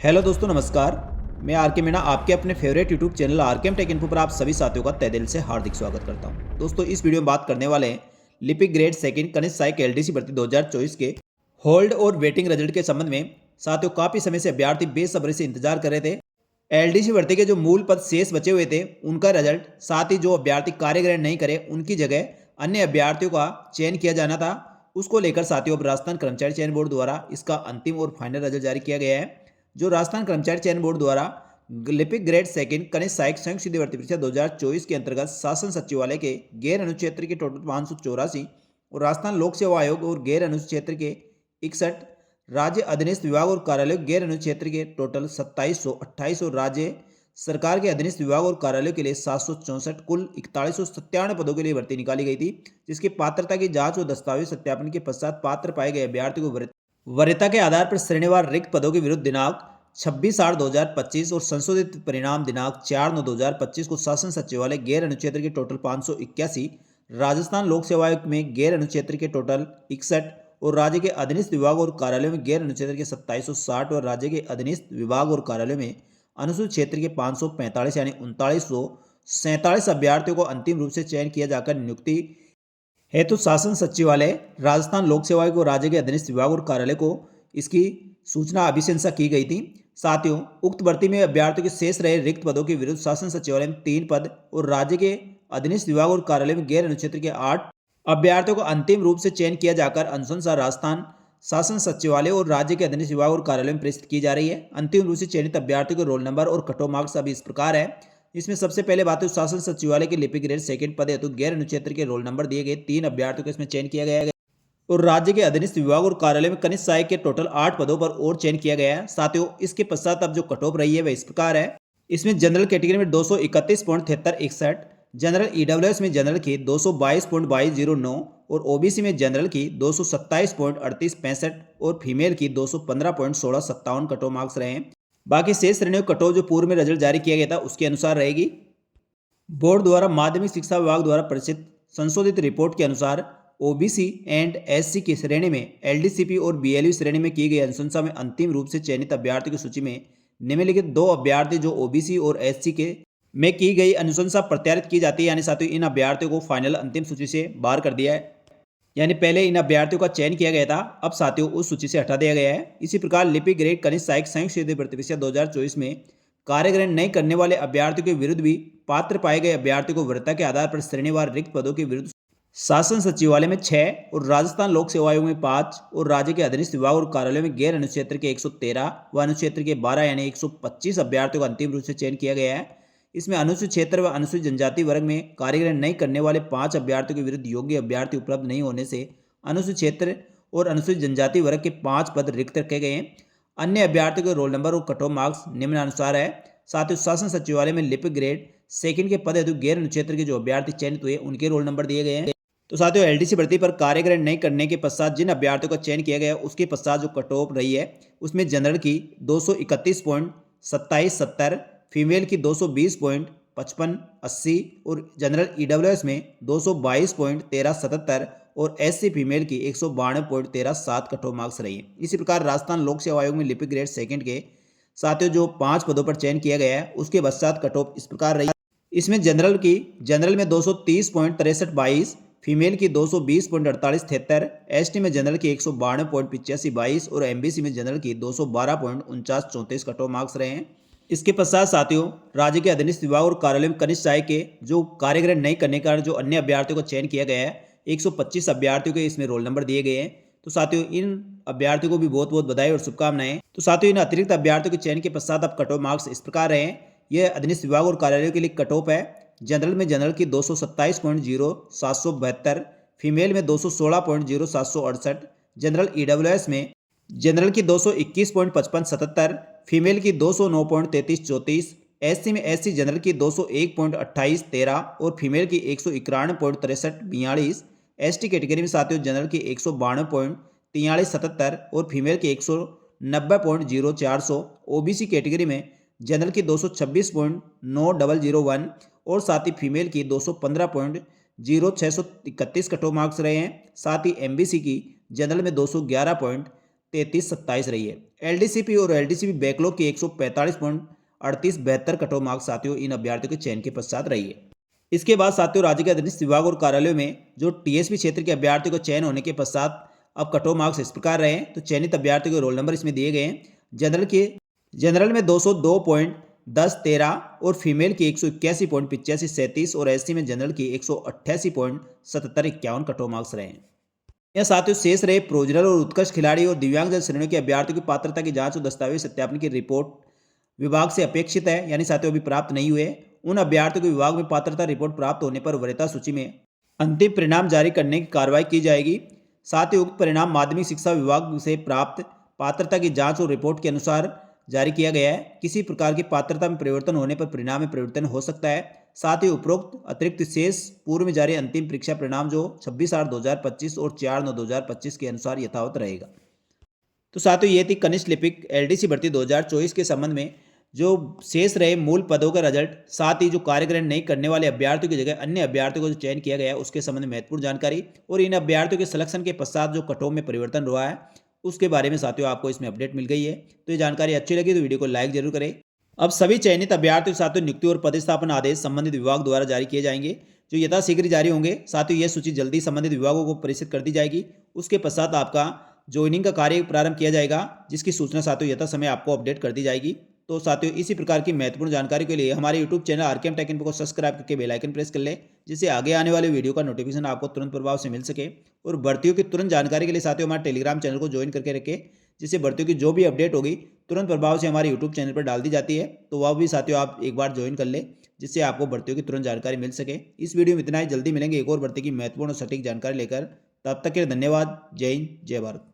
Hello दोस्तों, नमस्कार। मैं आर के मीणा आपके अपने favourite YouTube channel RKM take info पर आप सभी साथियों का तहे दिल से हार्दिक स्वागत करता हूं। दोस्तों, इस वीडियो में बात करने वाले हैं लिपिक ग्रेड सेकंड कनिष्ठ सहायक एलडीसी भर्ती 2024 के होल्ड और वेटिंग रिजल्ट के संबंध में। साथियों, काफ़ी समय से अभ्यर्थी बेसब्री से इंतजार कर रहे थे। एलडीसी भर्ती के जो मूल पद शेष बचे हुए थे उनका रिजल्ट, साथ ही जो अभ्यर्थी कार्य ग्रहण नहीं करे उनकी जगह अन्य अभ्यर्थियों का चयन किया जाना था, उसको लेकर साथियों अब राजस्थान कर्मचारी चयन बोर्ड द्वारा इसका अंतिम और फाइनल रिजल्ट जारी किया गया है। जो राजस्थान कर्मचारी चयन बोर्ड द्वारा लिपिक ग्रेड सेकंड कनिष्ठ सहायक संयुक्त सीधी भर्ती परीक्षा 2024 के अंतर्गत शासन सचिवालय के गैर अनुक्षेत्र के टोटल 584 और राजस्थान लोक सेवा आयोग और गैर अनुक्षेत्र के 61, राज्य अधीनस्थ विभाग और कार्यालय गैर अनुक्षेत्र के टोटल 2728 और राज्य सरकार के अधीनस्थ विभाग और कार्यालय के लिए 764, कुल 4197 पदों के लिए भर्ती निकाली गई थी, जिसकी पात्रता की जांच और दस्तावेज सत्यापन के पश्चात पात्र पाए गए अभ्यर्थियों को वरीयता के आधार पर श्रेणीवार रिक्त पदों के विरुद्ध दिनांक 26/8/2025 और संशोधित परिणाम दिनांक 4/9/2025 को शासन सचिवालय गैर अनुक्षेत्र के टोटल 581, राजस्थान लोक सेवा आयोग में गैर अनुक्षेत्र के टोटल 61 और राज्य के अधीनस्थ विभाग और कार्यालय में गैर अनुक्षेत्र के 2760 और राज्य के अधीनस्थ विभाग और कार्यालय में अनुसूचित क्षेत्र के 545 यानी 3947 अभ्यर्थियों को अंतिम रूप से चयन किया जाकर नियुक्ति हेतु शासन सचिवालय राजस्थान लोक सेवा आयोग और राज्य के अधीनस्थ विभाग और कार्यालय को इसकी सूचना अभिशंसा की गई थी। साथियों, उक्त भर्ती में अभ्यर्थियों के शेष रहे रिक्त पदों के विरुद्ध शासन सचिवालय में 3 पद और राज्य के अधीनस्थ विभाग और कार्यालय में गैर अनुक्षेत्र के 8 अभ्यर्थियों को अंतिम रूप से चयन किया जाकर अनुशंसा राजस्थान शासन सचिवालय और राज्य के अधीनस्थ विभाग और कार्यालय में प्रेषित की जा रही है। अंतिम रूप से चयनित अभ्यर्थियों के रोल नंबर और कट ऑफ मार्क्स अभी इस प्रकार है। इसमें सबसे पहले बात है शासन सचिवालय के लिपिक ग्रेड सेकंड पद हेतु गैर अनुक्षेत्र के रोल नंबर दिए गए 3 अभ्यर्थियों को इसमें चयन किया गया है और राज्य के अधीनस्थ विभाग और कार्यालय में कनिष्ठ सहायक के टोटल 8 पदों पर और चयन किया गया है। साथियों, इसके पश्चात अब जो कट ऑफ रही है वह इस प्रकार है। इसमें जनरल कैटेगरी में 231.7361, जनरल ईडब्ल्यूएस में जनरल की 222.2209 और ओबीसी में जनरल की 227.3865 और फीमेल की 215.1657 कट ऑफ मार्क्स रहे हैं। बाकी शेष श्रेणियों कट ऑफ जो पूर्व में रिजल्ट जारी किया गया था उसके अनुसार रहेगी। बोर्ड द्वारा माध्यमिक शिक्षा विभाग द्वारा प्रकाशित संशोधित रिपोर्ट के अनुसार ओबीसी एंड एससी की श्रेणी में एलडीसीपी और बीएलयू श्रेणी में की गई अनुशंसा में अंतिम रूप से चयनित अभ्यर्थियों की सूची में निम्नलिखित 2 अभ्यर्थी जो ओबीसी और एससी के में की गई अनुशंसा प्रत्यारित की जाती है, यानी साथियों इन अभ्यर्थियों को फाइनल अंतिम सूची से बाहर कर दिया है। यानी पहले इन अभ्यर्थियों का चयन किया गया था, अब साथियों उस सूची से हटा दिया गया है। इसी प्रकार लिपिक ग्रेड कनिष्ठ सहायक संयुक्त सीधी भर्ती परीक्षा 2024 में कार्यग्रहण नहीं करने वाले अभ्यर्थियों के विरुद्ध भी पात्र पाए गए अभ्यर्थियों को वरीयता के आधार पर श्रेणीवार रिक्त पदों के विरुद्ध शासन सचिवालय में 6 और राजस्थान लोक सेवा आयोग में 5 और राज्य के अधीनस्थ विभाग और कार्यालय में गैर अनुक्षेत्र के 113 व अनुक्षेत्र के 12 यानी 125 अभ्यर्थियों का अंतिम रूप से चयन किया गया है। इसमें अनुसूचित क्षेत्र व अनुसूचित जनजाति वर्ग में कार्यग्रहण नहीं करने वाले 5 अभ्यर्थियों के विरुद्ध योग्य अभ्यर्थी उपलब्ध नहीं होने से अनुसूचित क्षेत्र और अनुसूचित जनजाति वर्ग के 5 पद रिक्त रखे गए हैं। अन्य अभ्यर्थियों के रोल नंबर और कट ऑफ मार्क्स निम्नानुसार है। साथ ही शासन सचिवालय में लिपिक ग्रेड सेकंड के पद हेतु गैर अनुक्षेत्र के जो अभ्यर्थी चयनित हुए उनके रोल नंबर दिए गए हैं। तो साथियों, एलडीसी भर्ती पर कार्यग्रहण नहीं करने के पश्चात जिन अभ्यर्थियों का चयन किया गया उसके पश्चात जो कट ऑफ रही है उसमें जनरल की 231.2770, फीमेल की 220.5580 और जनरल ईडब्ल्यूएस में 222.1377 और एससी फीमेल की 192.137 कट ऑफ मार्क्स रही है। इसी प्रकार राजस्थान लोक सेवा आयोग में लिपिक ग्रेड सेकंड के साथियों जो 5 पदों पर चयन किया गया है उसके पश्चात कट ऑफ इस प्रकार रही। इसमें जनरल में 230.6322, फीमेल की 220.4873, एसटी में जनरल की 192.8522 और एमबीसी में जनरल की 212.4934 कट ऑफ मार्क्स रहे हैं। इसके पश्चात साथियों राज्य के अधीनस्थ विभाग और कार्यालय में कनिष्ठ सहायक के जो कार्यग्रहण नहीं करने का जो अन्य अभ्यर्थियों का चयन किया गया है 125 अभ्यर्थियों के इसमें रोल नंबर दिए गए हैं। तो साथियों इन अभ्यर्थियों को भी बहुत बहुत बधाई और शुभकामनाएं। तो साथियों इन अतिरिक्त अभ्यर्थियों के चयन के पश्चात अब कट ऑफ मार्क्स इस प्रकार रहे हैं। यह अधीनस्थ विभाग और कार्यालय के लिए कट ऑफ है। जनरल में जनरल की 227.0772, फीमेल में 216.0768, जनरल ईडब्ल्यूएस में जनरल की 221.5577, फीमेल की 209.3334, एससी में एससी जनरल की 201.2813 और फीमेल की 191.6342, एसटी कैटेगरी में साथियों जनरल की 192.4377 और फीमेल की 190.0400, ओबीसी कैटेगरी में जनरल की 226.9001 और साथ ही फीमेल की 215.0631 कट ऑफ मार्क्स रहे हैं। साथ ही एमबीसी की जनरल में 211. 3327 रही है। एलडीसीपी और एलडीसीपी बैकलॉग की 145.38 बेहतर कट ऑफ मार्क्स साथियों इन अभ्यर्थियों के चयन के पश्चात रही है। इसके बाद साथियों राज्य के अधीनस्थ विभाग और कार्यालयों में जो टीएसपी क्षेत्र के अभ्यर्थियों का चयन होने के पश्चात अब कट ऑफ मार्क्स इस प्रकार रहे हैं। तो चयनित अभ्यर्थियों के रोल नंबर इसमें दिए गए हैं। जनरल में 202.1013 और फीमेल की 181.8537 और एससी में जनरल की 188.7751 कट ऑफ मार्क्स रहे हैं। यह साथियों शेष रहे प्रोविजनल और उत्कृष्ट खिलाड़ी और दिव्यांगजन श्रेणियों के अभ्यर्थियों की पात्रता की जांच और दस्तावेज सत्यापन की रिपोर्ट विभाग से अपेक्षित है, यानी साथियों अभी प्राप्त नहीं हुए। उन अभ्यर्थियों को विभाग में पात्रता रिपोर्ट प्राप्त होने पर वरीयता सूची में अंतिम परिणाम जारी करने की कार्रवाई की जाएगी। साथ ही उक्त परिणाम माध्यमिक शिक्षा विभाग से प्राप्त पात्रता की जांच और रिपोर्ट के अनुसार जारी किया गया है। किसी प्रकार की पात्रता में परिवर्तन होने पर परिणाम में परिवर्तन हो सकता है। साथ ही उपरोक्त अतिरिक्त शेष पूर्व में जारी अंतिम परीक्षा परिणाम जो 26/8/2025 और 4/9/2025 के अनुसार यथावत रहेगा। तो साथियों ये थी कनिष्ठ लिपिक एलडीसी भर्ती 2024 के संबंध में जो शेष रहे मूल पदों का रिजल्ट, साथ ही जो कार्यग्रहण नहीं करने वाले अभ्यर्थियों की जगह अन्य अभ्यर्थियों को जो चयन किया गया है उसके संबंध में महत्वपूर्ण जानकारी और इन अभ्यर्थियों के सिलेक्शन के पश्चात जो कट ऑफ में परिवर्तन हुआ है उसके बारे में साथियों आपको इसमें अपडेट मिल गई है। तो ये जानकारी अच्छी लगी तो वीडियो को लाइक जरूर करें। अब सभी चयनित अभ्यर्थियों के साथियों नियुक्ति और पदस्थापन आदेश संबंधित विभाग द्वारा जारी किए जाएंगे जो यथाशीघ्र जारी होंगे। साथियों यह सूची जल्दी संबंधित विभागों को प्रेषित कर दी जाएगी। उसके पश्चात आपका ज्वाइनिंग का कार्य प्रारंभ किया जाएगा जिसकी सूचना साथियों यथा समय आपको अपडेट कर दी जाएगी। तो साथियों इसी प्रकार की महत्वपूर्ण जानकारी के लिए हमारे YouTube channel RKM take info को सब्सक्राइब करके बेल आइकन प्रेस कर लें जिससे आगे आने वाले वीडियो का नोटिफिकेशन आपको तुरंत प्रभाव से मिल सके। और भर्तियों की तुरंत जानकारी के लिए साथियों हमारे टेलीग्राम चैनल को ज्वाइन करके रखें जिससे भर्तियों की जो भी अपडेट होगी तुरंत प्रभाव से हमारे यूट्यूब चैनल पर डाल दी जाती है। तो वह भी साथियों आप एक बार ज्वाइन कर लें जिससे आपको भर्तियों की तुरंत जानकारी मिल सके। इस वीडियो में इतना ही, जल्दी मिलेंगे एक और भर्ती की महत्वपूर्ण और सटीक जानकारी लेकर। तब तक के लिए धन्यवाद। जय हिंद, जय भारत।